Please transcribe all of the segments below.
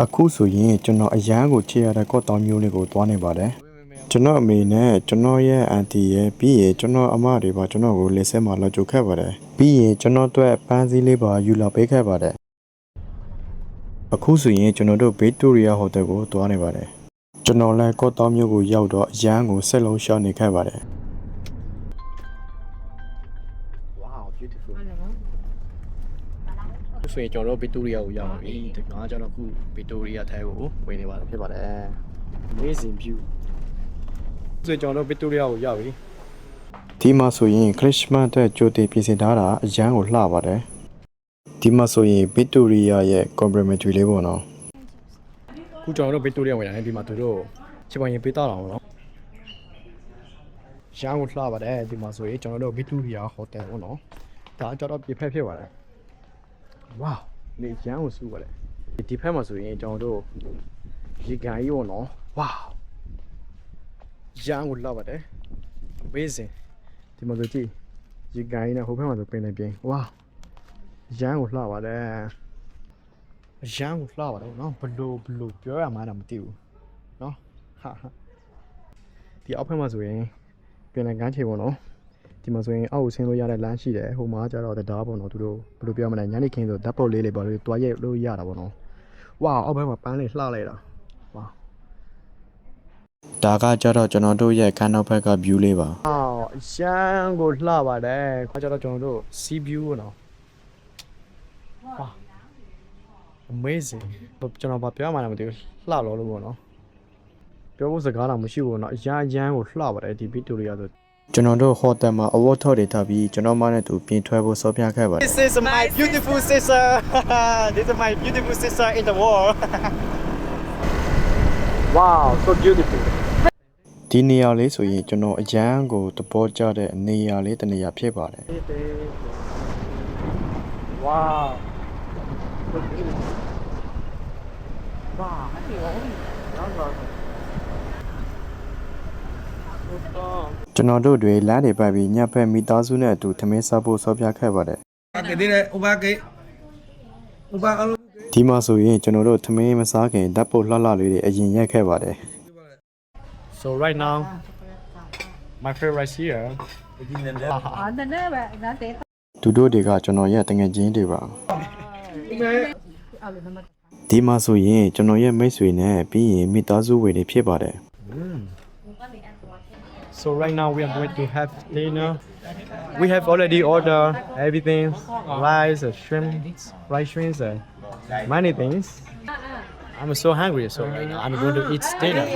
အခုဆိုရင်ကျွန်တော်အရန်ကိုချေရတဲ့ကော့တောင်မျိုးလေးကိုသွားနေပါတယ်ကျွန်တော်အမေနဲ့ကျွန်တော်ရဲ့အန်တီရဲ့ပြီးရင်ကျွန်တော်အမတွေပါကျွန်တော်ကိုလက်ဆက်မှာလောက်ကြုတ်ခဲ့ပါတယ်ပြီးရင်ကျွန်တော်တို့ပန်းစည်းလေးပါယူလာပေးခဲ့ပါတယ်အခုဆိုရင်ကျွန်တော်တို့ဗစ်တိုးရီယာဟိုတယ်ကိုသွားနေပါတယ်ကျွန်တော်လည်းကော့တောင်မျိုးကိုရောက်တော့အရန်ကိုဆက်လုံးရှောင်းနေခဲ့ပါတယ် Wow beautiful ဆိုရင်ကျွန်တော်တို့ဗစ်တိုးရီယာကိုရောက်ပြီဒီကကျွန်တော်ခုဗစ်တိုးရီယာထဲကိုဝင်နေပါတယ်ဖြစ်ပါတယ် Amazing view ဆိုကျွန်တော်တို့ဗစ်တိုးရီယာကိုရောက်ပြီဒီမှာဆိုရင်ခရစ်စမတ်အတွက်ကြိုတင်ပြင်ဆင်ထားတာအရန်ကိုလှပါတယ်ဒီမှာဆိုရင်ဗစ်တိုးရီယာရဲ့ complimentary လေးပေါ့နော်ခုကျွန်တော်တို့ဗစ်တိုးရီယာဝင်လာတယ်ဒီမှာသူတို့ချစ်ပွန်ရင်ပေးတော့အောင်နော်ရန်ကိုလှပါတယ်ဒီမှာဆိုရင်ကျွန်တော်တို့ဗစ်တိုးရီယာဟိုတယ်ပေါ့နော်ဒါကျွန်တော်ပြဖက်ဖြစ်ပါတယ်ဝါနေရန်ကိုစူးပါတယ်ဒီဖက်မှာဆိုရင်ကျွန်တော်တို့ရေကန်ကြီးပေါ့နော်ဝါရန်ကိုလှပါတယ် amazing ဒီမှာဆိုကြည့်ရေကန်ကြီးနဲ့ဟိုဖက်မှာဆိုပင်နေပြင်းဝါရန်ကိုလှပါတယ်ရန်ကိုလှပါတယ်နော်ဘလို့ပြောရမှန်းတော့မသိဘူးနော်ဟာဒီအောက်ဖက်မှာဆိုရင်ပြင်လန်ကန်းချေပေါ့နော်ဒီမှာဆိုရင်အောက်ကိုဆင်းလို့ရတဲ့လမ်းရှိတယ်ဟိုမှာကျတော့တရားပေါ့နော်သူတို့ဘယ်လိုပြောမလဲညနေခင်းဆိုဓာတ်ပုတ်လေးလေးပေါ့လို့တွားရက်လို့ရတာပေါ့နော်ဝါအောက်ဘက်မှာပန်းလေးလှလိုက်တာဝါဒါကကျတော့ကျွန်တော်တို့ရဲ့ကမ်းနောက်ဘက်က view လေးပါအော်ရန်ကိုလှပါတယ်ခါကျတော့ကျွန်တော်တို့ sea view ပေါ့နော်ဝါ amazing ကျွန်တော်ဘာပြောမှန်းမသိဘူးလှလို့လို့ပေါ့နော်ပြောဖို့စကားတော့မရှိဘူးเนาะအရန်ကိုလှပါတယ်ဒီဗစ်တိုရီယာဆိုကျွန်တော်တို့ဟိုတယ်မှာအဝတ်ထော်တွေထားပြီးကျွန်တော်မနဲ့တူပြင်ထွဲဖို့စောပြခဲ့ပါတယ် This is my beautiful sister This is my beautiful sister in the world Wow so beautiful ဒီနေရာလေးဆိုရင်ကျွန်တော်အရန်ကိုသဘောကျတဲ့နေရာလေးတစ်နေရာဖြစ်ပါတယ် Wow Wow မသိဘူးကျွန်တော်တို့တွေလမ်းတွေပတ်ပြီးညဖက်မိသားစုနဲ့အတူထမင်းစားဖို့စောပြခဲ့ပါတယ်ဒီမှာဆိုရင်ကျွန်တော်တို့ထမင်းမစားခင်ဓာတ်ပုတ်လှလှလေးတွေအရင်ရက်ခဲ့ပါတယ် So right now my favorite here သူတို့တွေကကျွန်တော်ရဲ့တငယ်ချင်းတွေပါဒီမှာဆိုရင်ကျွန်တော်ရဲ့မိတ်ဆွေနဲ့ပြီးရင်မိသားစုဝင်တွေဖြစ်ပါတယ် So right now we are going to have dinner. We have already ordered everything, rice, shrimp, fried shrimps, many things. I'm so hungry, so right now I'm going to eat dinner.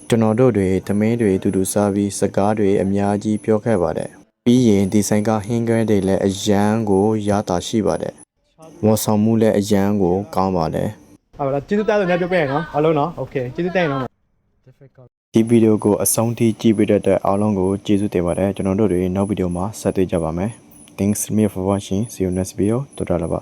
ကျွန်တော်တို့တွေသမင်းတွေအတူတူစားပြီးစကားတွေအများကြီးပြောခဲ့ပါတယ်။ပြီးရင်ဒီဆိုင်ကဟင်းကဲတွေလည်းအရန်ကိုရတာရှိပါတယ်။ဝန်ဆောင်မှုလည်းအရန်ကိုကောင်းပါတယ်။ဟုတ်လားကျေးဇူးတင်တယ်ပြောပြရနော်အားလုံးနော် Okay ကျေးဇူးတင်နော်ဒီဗီဒီယိုကိုအဆုံးထိကြည့်ပေးတဲ့အားလုံးကိုကျေးဇူးတင်ပါတယ်ကျွန်တော်တို့တွေနောက်ဗီဒီယိုမှာဆက်တွေ့ကြပါမယ် Thanks me for watching see you next video တော်တော်လာပါ